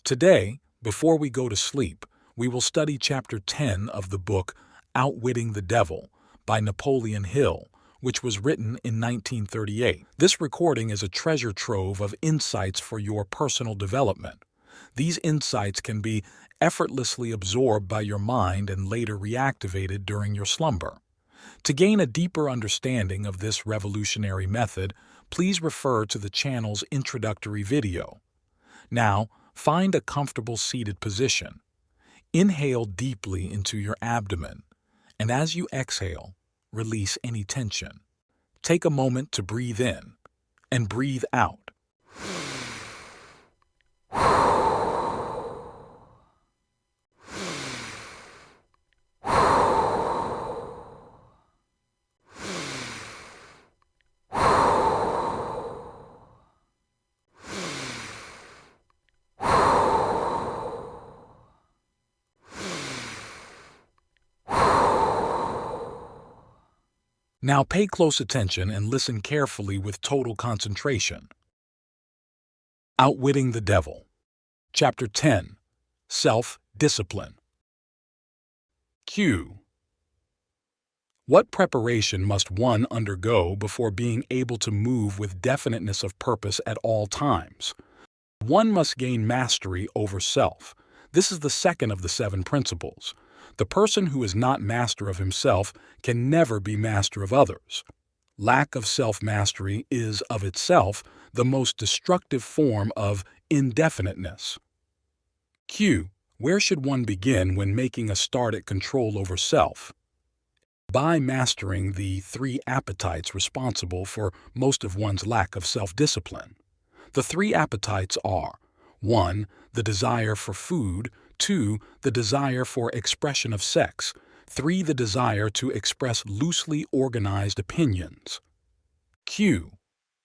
Today, before we go to sleep, we will study Chapter 10 of the book Outwitting the Devil by Napoleon Hill, which was written in 1938. This recording is a treasure trove of insights for your personal development. These insights can be effortlessly absorbed by your mind and later reactivated during your slumber. To gain a deeper understanding of this revolutionary method, please refer to the channel's introductory video. Now, find a comfortable seated position. Inhale deeply into your abdomen, and as you exhale, release any tension. Take a moment to breathe in and breathe out. Now pay close attention and listen carefully with total concentration. Outwitting the Devil. Chapter 10. Self-Discipline. Q. What preparation must one undergo before being able to move with definiteness of purpose at all times? One must gain mastery over self. This is the second of the 7 principles. The person who is not master of himself can never be master of others. Lack of self-mastery is, of itself, the most destructive form of indefiniteness. Q. Where should one begin when making a start at control over self? By mastering the 3 appetites responsible for most of one's lack of self-discipline. The 3 appetites are 1. The desire for food, 2. The desire for expression of sex, 3. The desire to express loosely organized opinions. Q.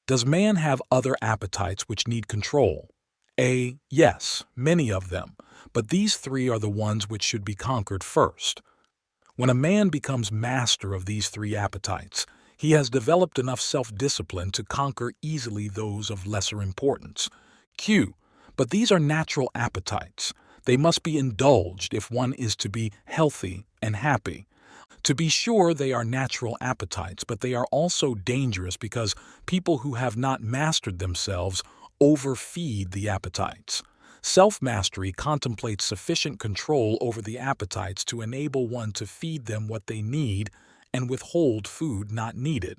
Does man have other appetites which need control? A. Yes, many of them, but these 3 are the ones which should be conquered first. When a man becomes master of these 3 appetites, he has developed enough self-discipline to conquer easily those of lesser importance. Q. But these are natural appetites. They must be indulged if one is to be healthy and happy. To be sure, they are natural appetites, but they are also dangerous because people who have not mastered themselves overfeed the appetites. Self-mastery contemplates sufficient control over the appetites to enable one to feed them what they need and withhold food not needed.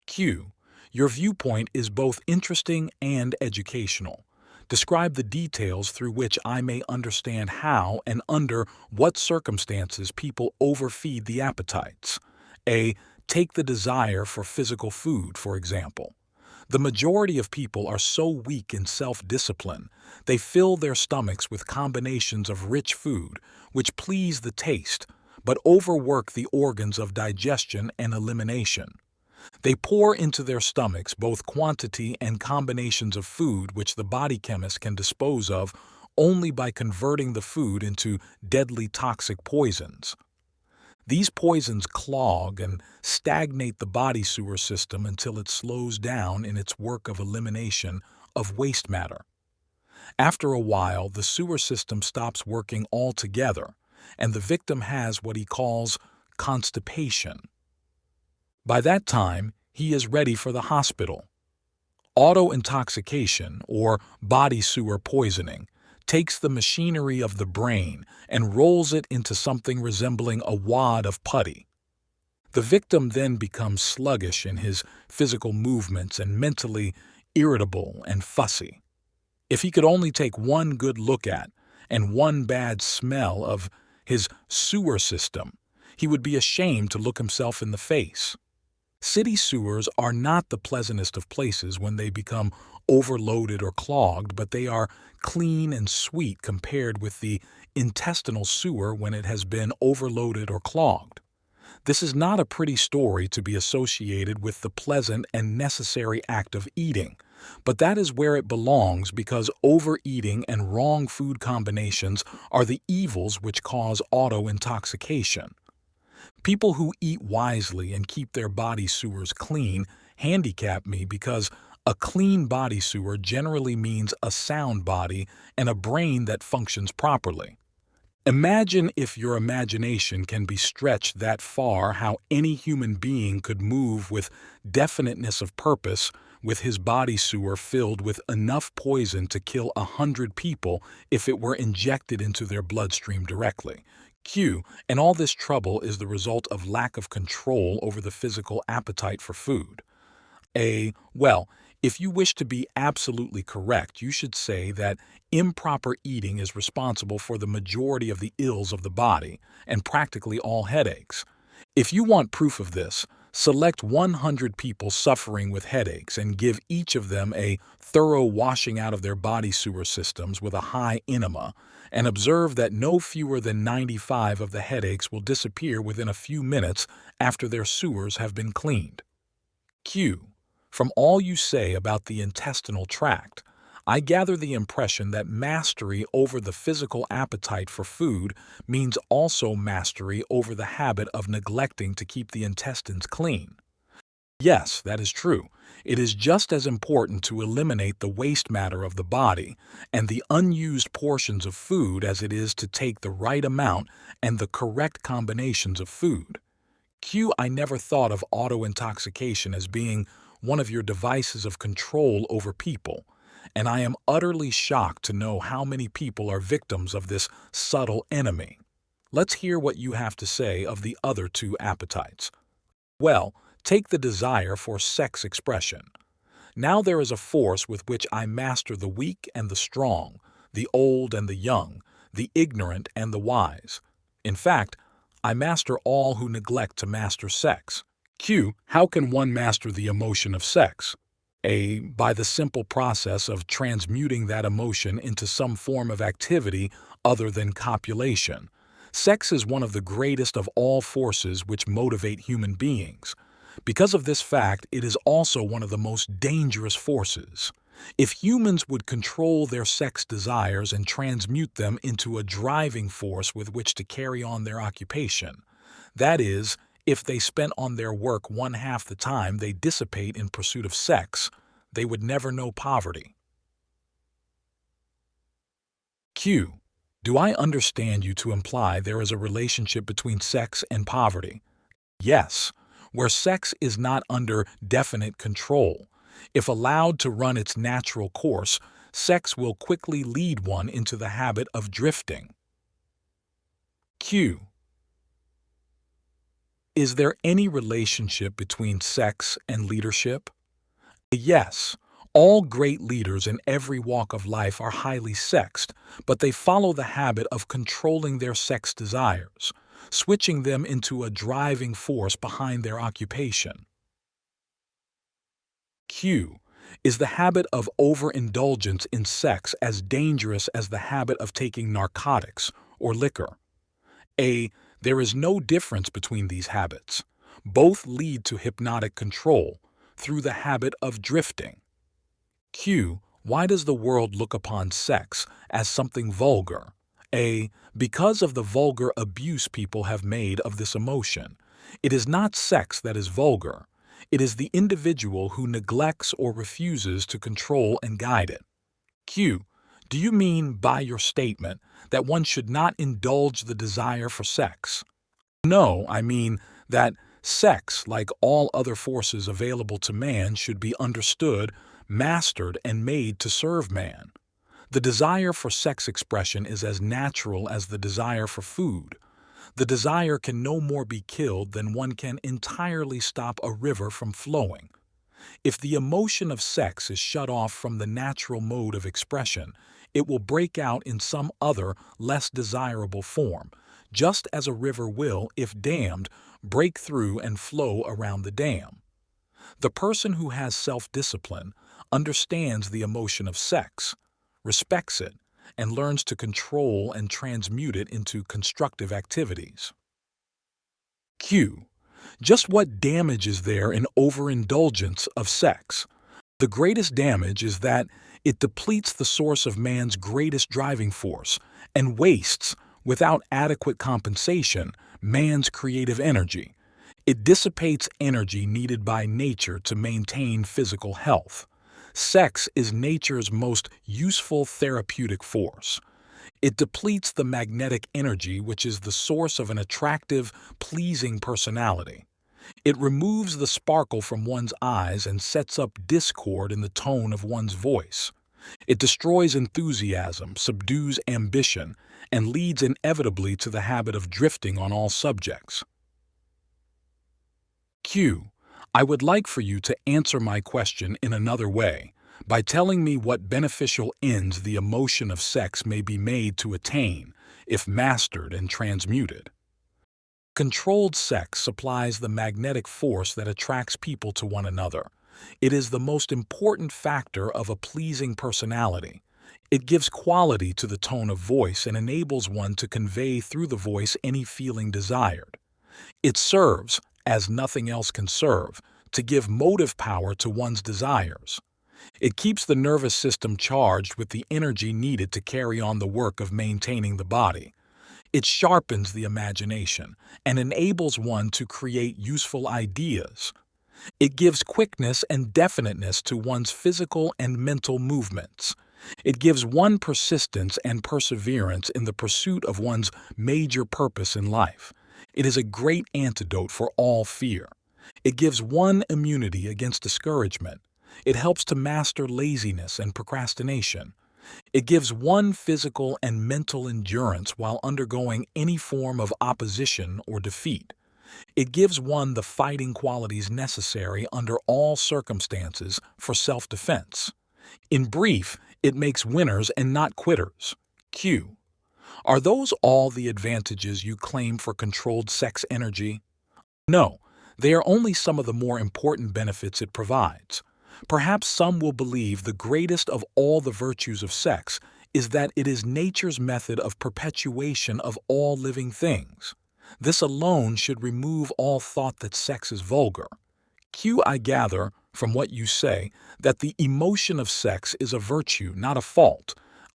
Q. Your viewpoint is both interesting and educational. Describe the details through which I may understand how and under what circumstances people overfeed the appetites. A. Take the desire for physical food, for example. The majority of people are so weak in self-discipline, they fill their stomachs with combinations of rich food, which please the taste, but overwork the organs of digestion and elimination. They pour into their stomachs both quantity and combinations of food which the body chemist can dispose of only by converting the food into deadly toxic poisons. These poisons clog and stagnate the body sewer system until it slows down in its work of elimination of waste matter. After a while, the sewer system stops working altogether, and the victim has what he calls constipation. By that time, he is ready for the hospital. Auto-intoxication, or body sewer poisoning, takes the machinery of the brain and rolls it into something resembling a wad of putty. The victim then becomes sluggish in his physical movements and mentally irritable and fussy. If he could only take one good look at and one bad smell of his sewer system, he would be ashamed to look himself in the face. City sewers are not the pleasantest of places when they become overloaded or clogged, but they are clean and sweet compared with the intestinal sewer when it has been overloaded or clogged. This is not a pretty story to be associated with the pleasant and necessary act of eating, but that is where it belongs because overeating and wrong food combinations are the evils which cause auto-intoxication. People who eat wisely and keep their body sewers clean handicap me because A clean body sewer generally means a sound body and a brain that functions properly. Imagine if your imagination can be stretched that far, how any human being could move with definiteness of purpose with his body sewer filled with enough poison to kill 100 people if it were injected into their bloodstream directly. And all this trouble is the result of lack of control over the physical appetite for food. Well, if you wish to be absolutely correct, you should say that improper eating is responsible for the majority of the ills of the body and practically all headaches. If you want proof of this, select 100 people suffering with headaches and give each of them a thorough washing out of their body sewer systems with a high enema, and observe that no fewer than 95 of the headaches will disappear within a few minutes after their sewers have been cleaned. From all you say about the intestinal tract, I gather the impression that mastery over the physical appetite for food means also mastery over the habit of neglecting to keep the intestines clean. Yes, that is true. It is just as important to eliminate the waste matter of the body and the unused portions of food as it is to take the right amount and the correct combinations of food. I never thought of auto-intoxication as being one of your devices of control over people, and I am utterly shocked to know how many people are victims of this subtle enemy. Let's hear what you have to say of the other two appetites. Well, take the desire for sex expression. Now there is a force with which I master the weak and the strong, the old and the young, the ignorant and the wise. In fact, I master all who neglect to master sex. How can one master the emotion of sex? By the simple process of transmuting that emotion into some form of activity other than copulation. Sex is one of the greatest of all forces which motivate human beings. Because of this fact, it is also one of the most dangerous forces. If humans would control their sex desires and transmute them into a driving force with which to carry on their occupation, that is, if they spent on their work one half the time they dissipate in pursuit of sex, they would never know poverty. Do I understand you to imply there is a relationship between sex and poverty? Yes, where sex is not under definite control. If allowed to run its natural course, sex will quickly lead one into the habit of drifting. Is there any relationship between sex and leadership? Yes. All great leaders in every walk of life are highly sexed, but they follow the habit of controlling their sex desires, switching them into a driving force behind their occupation. Is the habit of overindulgence in sex as dangerous as the habit of taking narcotics or liquor? There is no difference between these habits. Both lead to hypnotic control through the habit of drifting. Why does the world look upon sex as something vulgar? Because of the vulgar abuse people have made of this emotion. It is not sex that is vulgar. It is the individual who neglects or refuses to control and guide it. Do you mean by your statement that one should not indulge the desire for sex? No, I mean that sex, like all other forces available to man, should be understood, mastered, and made to serve man. The desire for sex expression is as natural as the desire for food. The desire can no more be killed than one can entirely stop a river from flowing. If the emotion of sex is shut off from the natural mode of expression, it will break out in some other, less desirable form, just as a river will, if dammed, break through and flow around the dam. The person who has self-discipline understands the emotion of sex, respects it, and learns to control and transmute it into constructive activities. Just what damage is there in overindulgence of sex? The greatest damage is that it depletes the source of man's greatest driving force and wastes, without adequate compensation, man's creative energy. It dissipates energy needed by nature to maintain physical health. Sex is nature's most useful therapeutic force. It depletes the magnetic energy which is the source of an attractive, pleasing personality. It removes the sparkle from one's eyes and sets up discord in the tone of one's voice. It destroys enthusiasm, subdues ambition, and leads inevitably to the habit of drifting on all subjects. Q. I would like for you to answer my question in another way, by telling me what beneficial ends the emotion of sex may be made to attain, if mastered and transmuted. Controlled sex supplies the magnetic force that attracts people to one another. It is the most important factor of a pleasing personality. It gives quality to the tone of voice and enables one to convey through the voice any feeling desired. It serves, as nothing else can serve, to give motive power to one's desires. It keeps the nervous system charged with the energy needed to carry on the work of maintaining the body. It sharpens the imagination and enables one to create useful ideas. It gives quickness and definiteness to one's physical and mental movements. It gives one persistence and perseverance in the pursuit of one's major purpose in life. It is a great antidote for all fear. It gives one immunity against discouragement. It helps to master laziness and procrastination. It gives one physical and mental endurance while undergoing any form of opposition or defeat. It gives one the fighting qualities necessary under all circumstances for self-defense. In brief, it makes winners and not quitters. Q. Are those all the advantages you claim for controlled sex energy? No, they are only some of the more important benefits it provides. Perhaps some will believe the greatest of all the virtues of sex is that it is nature's method of perpetuation of all living things. This alone should remove all thought that sex is vulgar. Q. I gather, from what you say, that the emotion of sex is a virtue, not a fault.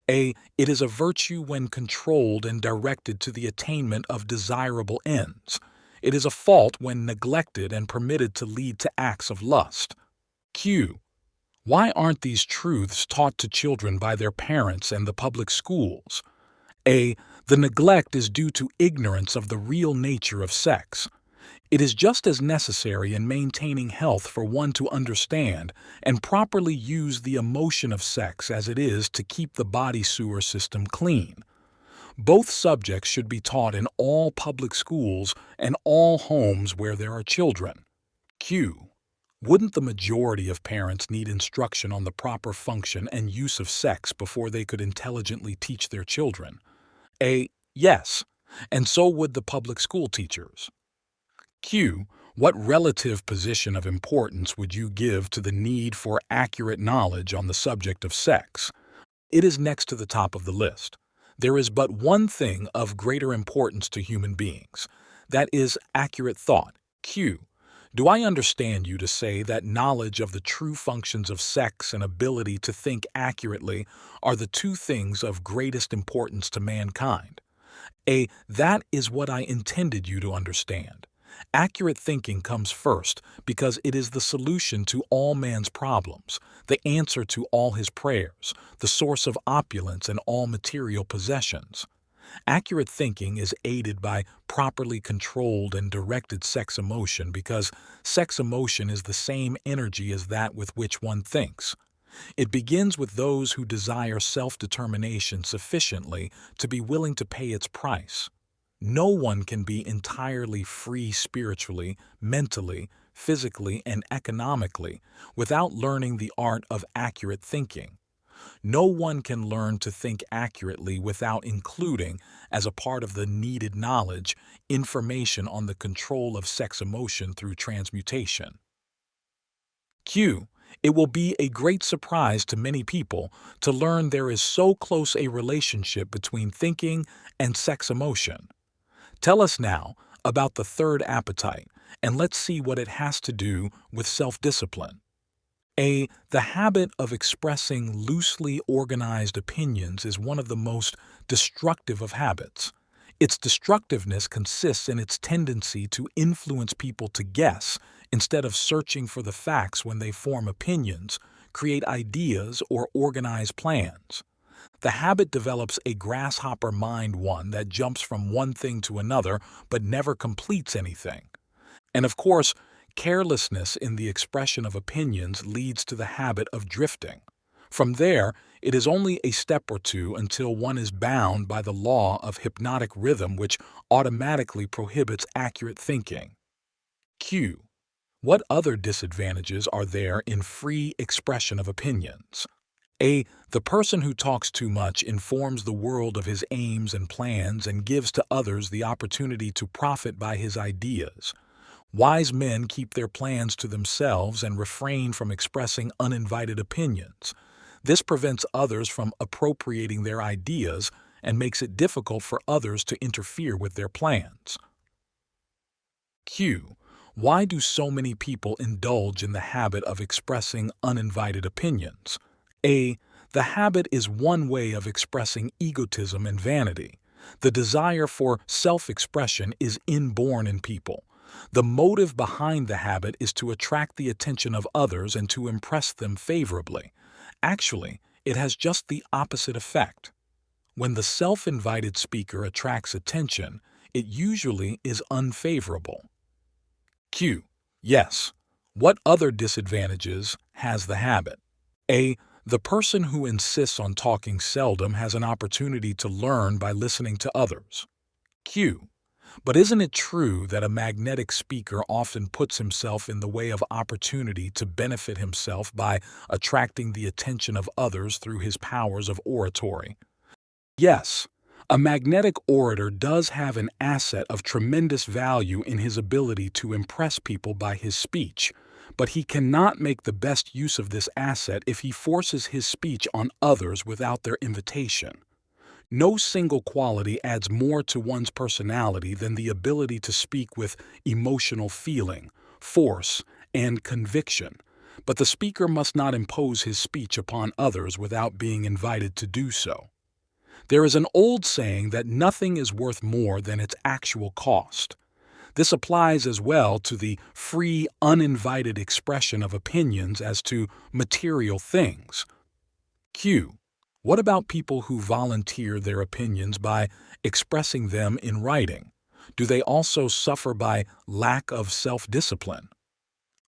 It is a virtue when controlled and directed to the attainment of desirable ends. It is a fault when neglected and permitted to lead to acts of lust. Q. Why aren't these truths taught to children by their parents and the public schools? The neglect is due to ignorance of the real nature of sex. It is just as necessary in maintaining health for one to understand and properly use the emotion of sex as it is to keep the body sewer system clean. Both subjects should be taught in all public schools and all homes where there are children. Q. Wouldn't the majority of parents need instruction on the proper function and use of sex before they could intelligently teach their children? Yes, and so would the public school teachers. Q. What relative position of importance would you give to the need for accurate knowledge on the subject of sex? It is next to the top of the list. There is but one thing of greater importance to human beings. That is accurate thought. Q. Do I understand you to say that knowledge of the true functions of sex and ability to think accurately are the two things of greatest importance to mankind? That is what I intended you to understand. Accurate thinking comes first because it is the solution to all man's problems, the answer to all his prayers, the source of opulence and all material possessions. Accurate thinking is aided by properly controlled and directed sex emotion because sex emotion is the same energy as that with which one thinks. It begins with those who desire self-determination sufficiently to be willing to pay its price. No one can be entirely free spiritually, mentally, physically, and economically without learning the art of accurate thinking. No one can learn to think accurately without including, as a part of the needed knowledge, information on the control of sex emotion through transmutation. Q. It will be a great surprise to many people to learn there is so close a relationship between thinking and sex emotion. Tell us now about the third appetite, and let's see what it has to do with self-discipline. The habit of expressing loosely organized opinions is one of the most destructive of habits. Its destructiveness consists in its tendency to influence people to guess instead of searching for the facts when they form opinions, create ideas, or organize plans. The habit develops a grasshopper mind, one that jumps from one thing to another but never completes anything. And of course, carelessness in the expression of opinions leads to the habit of drifting. From there, it is only a step or two until one is bound by the law of hypnotic rhythm, which automatically prohibits accurate thinking. Q. What other disadvantages are there in free expression of opinions? A. The person who talks too much informs the world of his aims and plans and gives to others the opportunity to profit by his ideas. Wise men keep their plans to themselves and refrain from expressing uninvited opinions. This prevents others from appropriating their ideas and makes it difficult for others to interfere with their plans. Q. Why do so many people indulge in the habit of expressing uninvited opinions? A. The habit is one way of expressing egotism and vanity. The desire for self-expression is inborn in people. The motive behind the habit is to attract the attention of others and to impress them favorably. Actually, it has just the opposite effect. When the self-invited speaker attracts attention, it usually is unfavorable. Q. Yes. What other disadvantages has the habit? A. The person who insists on talking seldom has an opportunity to learn by listening to others. Q. But isn't it true that a magnetic speaker often puts himself in the way of opportunity to benefit himself by attracting the attention of others through his powers of oratory? Yes, a magnetic orator does have an asset of tremendous value in his ability to impress people by his speech, but he cannot make the best use of this asset if he forces his speech on others without their invitation. No single quality adds more to one's personality than the ability to speak with emotional feeling, force, and conviction, but the speaker must not impose his speech upon others without being invited to do so. There is an old saying that nothing is worth more than its actual cost. This applies as well to the free, uninvited expression of opinions as to material things. Q. What about people who volunteer their opinions by expressing them in writing? Do they also suffer by lack of self-discipline?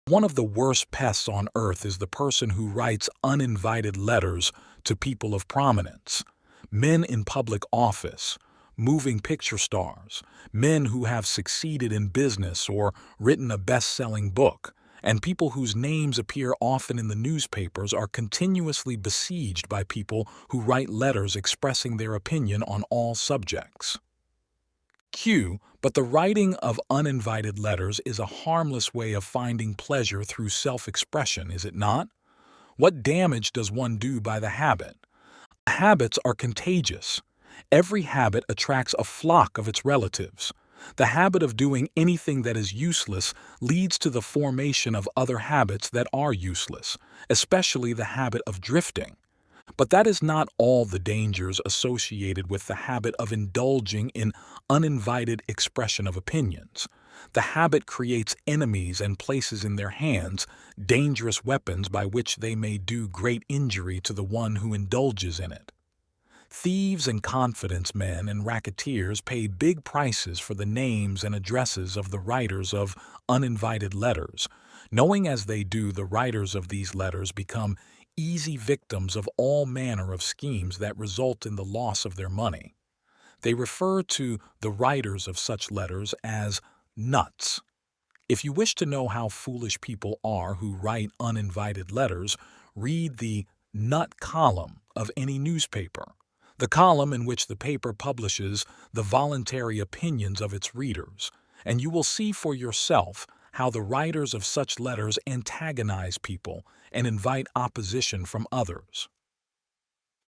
One of the worst pests on earth is the person who writes uninvited letters to people of prominence. Men in public office, moving picture stars, men who have succeeded in business or written a best-selling book, and people whose names appear often in the newspapers are continuously besieged by people who write letters expressing their opinion on all subjects. Q. But the writing of uninvited letters is a harmless way of finding pleasure through self-expression, is it not? What damage does one do by the habit? Habits are contagious. Every habit attracts a flock of its relatives. The habit of doing anything that is useless leads to the formation of other habits that are useless, especially the habit of drifting. But that is not all the dangers associated with the habit of indulging in uninvited expression of opinions. The habit creates enemies and places in their hands dangerous weapons by which they may do great injury to the one who indulges in it. Thieves and confidence men and racketeers pay big prices for the names and addresses of the writers of uninvited letters, knowing as they do the writers of these letters become easy victims of all manner of schemes that result in the loss of their money. They refer to the writers of such letters as nuts. If you wish to know how foolish people are who write uninvited letters, read the nut column of any newspaper, the column in which the paper publishes the voluntary opinions of its readers, and you will see for yourself how the writers of such letters antagonize people and invite opposition from others.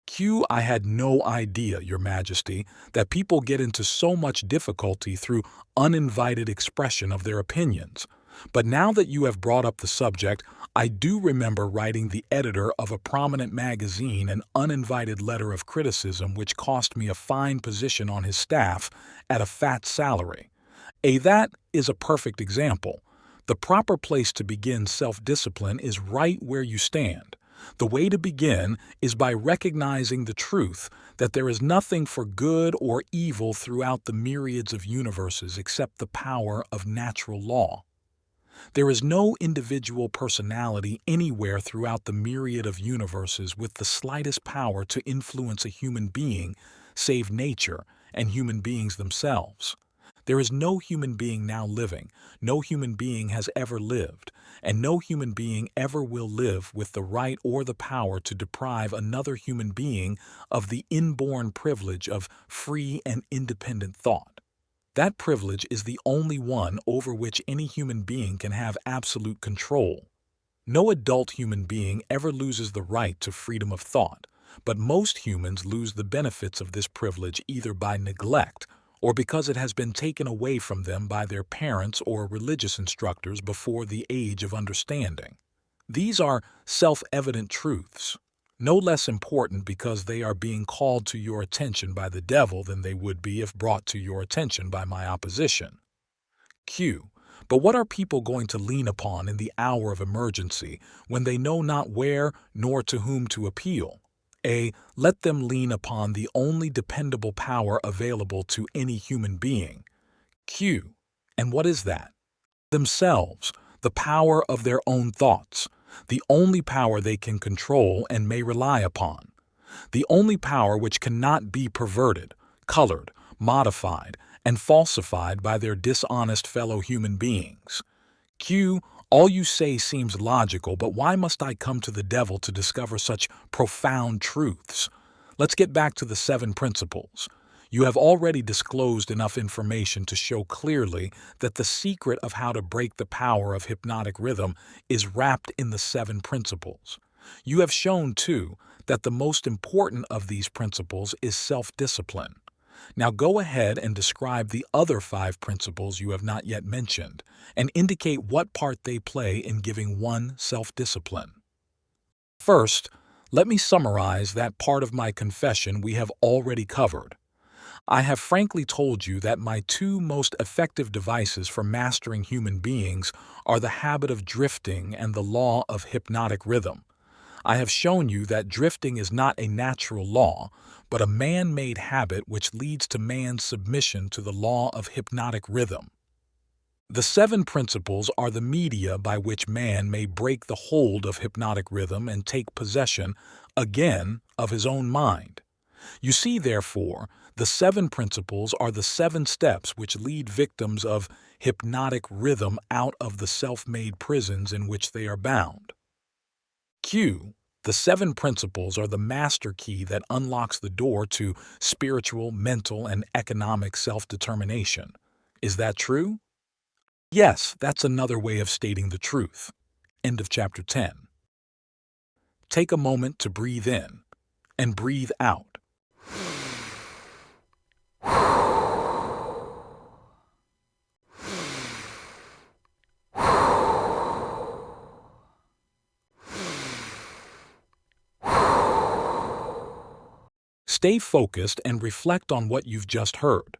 Q. I had no idea, Your Majesty, that people get into so much difficulty through uninvited expression of their opinions. But now that you have brought up the subject, I do remember writing the editor of a prominent magazine an uninvited letter of criticism which cost me a fine position on his staff at a fat salary. That is a perfect example. The proper place to begin self-discipline is right where you stand. The way to begin is by recognizing the truth that there is nothing for good or evil throughout the myriads of universes except the power of natural law. There is no individual personality anywhere throughout the myriad of universes with the slightest power to influence a human being, save nature and human beings themselves. There is no human being now living, no human being has ever lived, and no human being ever will live with the right or the power to deprive another human being of the inborn privilege of free and independent thought. That privilege is the only one over which any human being can have absolute control. No adult human being ever loses the right to freedom of thought, but most humans lose the benefits of this privilege either by neglect or because it has been taken away from them by their parents or religious instructors before the age of understanding. These are self-evident truths, no less important because they are being called to your attention by the devil than they would be if brought to your attention by my opposition. Q. But what are people going to lean upon in the hour of emergency when they know not where nor to whom to appeal? A. Let them lean upon the only dependable power available to any human being. Q. And what is that? Themselves, the power of their own thoughts, the only power they can control and may rely upon, the only power which cannot be perverted, colored, modified, and falsified by their dishonest fellow human beings. Q. All you say seems logical, but why must I come to the devil to discover such profound truths? Let's get back to the 7 principles. You have already disclosed enough information to show clearly that the secret of how to break the power of hypnotic rhythm is wrapped in the 7 principles. You have shown, too, that the most important of these principles is self-discipline. Now go ahead and describe the other 5 principles you have not yet mentioned, and indicate what part they play in giving one self-discipline. First, let me summarize that part of my confession we have already covered. I have frankly told you that my 2 most effective devices for mastering human beings are the habit of drifting and the law of hypnotic rhythm. I have shown you that drifting is not a natural law, but a man-made habit which leads to man's submission to the law of hypnotic rhythm. The 7 principles are the media by which man may break the hold of hypnotic rhythm and take possession, again, of his own mind. You see, therefore, the 7 principles are the 7 steps which lead victims of hypnotic rhythm out of the self-made prisons in which they are bound. Q. The 7 principles are the master key that unlocks the door to spiritual, mental, and economic self-determination. Is that true? Yes, that's another way of stating the truth. End of chapter 10. Take a moment to breathe in and breathe out. Stay focused and reflect on what you've just heard.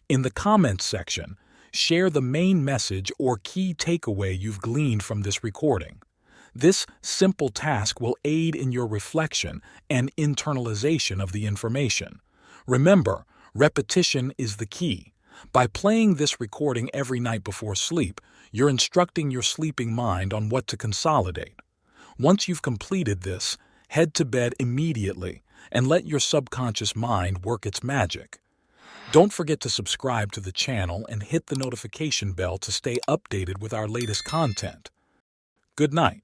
In the comments section, share the main message or key takeaway you've gleaned from this recording. This simple task will aid in your reflection and internalization of the information. Remember, repetition is the key. By playing this recording every night before sleep, you're instructing your sleeping mind on what to consolidate. Once you've completed this, head to bed immediately and let your subconscious mind work its magic. Don't forget to subscribe to the channel and hit the notification bell to stay updated with our latest content. Good night.